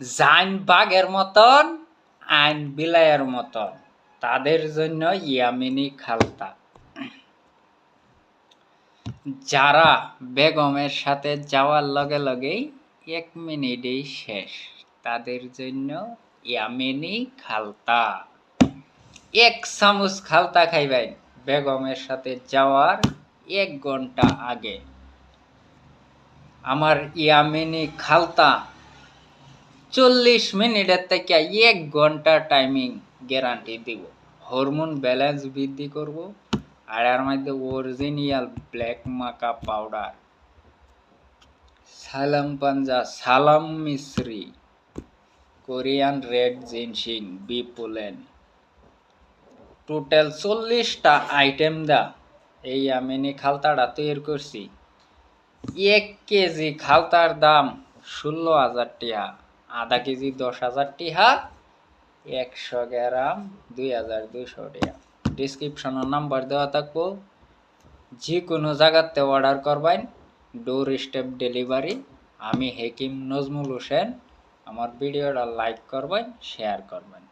জাইন বাঘের মতন আইন বিলাইয়ের মতন, তাদের জন্য ইয়ামিনী খালতা। যারা বেগমের সাথে যাওয়ার লগে লগেই 1 মিনিটেই শেষ, তাদের জন্য ইয়ামিনী খালতা। 1 চামচ খালতা খাইবেন বেগমের সাথে যাওয়ার 1 ঘন্টা আগে। আমার ইয়ামিনী খালতা 40 মিনিটের থেকে 1 ঘন্টা টাইমিং গ্যারান্টি দিব। হরমোন ব্যালেন্স বৃদ্ধি করব, আর এর মধ্যে অরিজিনাল ব্ল্যাক মাকা পাউডার, সালাম পাঞ্জা, সালাম মিশ্রি, কোরিয়ান রেড জিনসিং, বিপুলেন, টোটাল 40টা আইটেম দা এই ইয়ামিনী খালতাটা তৈরি করছি। 1 কেজি খালতার দাম 16,000 টাকা, আধা কেজি 10,000 টাকা, 100 গ্রাম 2,200 টাকা। ডিসক্রিপশনের নাম্বার দেওয়া থাকবো, যে কোনো জায়গাতে অর্ডার করবেন, ডোর স্টেপ ডেলিভারি। আমি হাকিম নজমুল হোসেন। আমার ভিডিওটা লাইক করবেন, শেয়ার করবেন।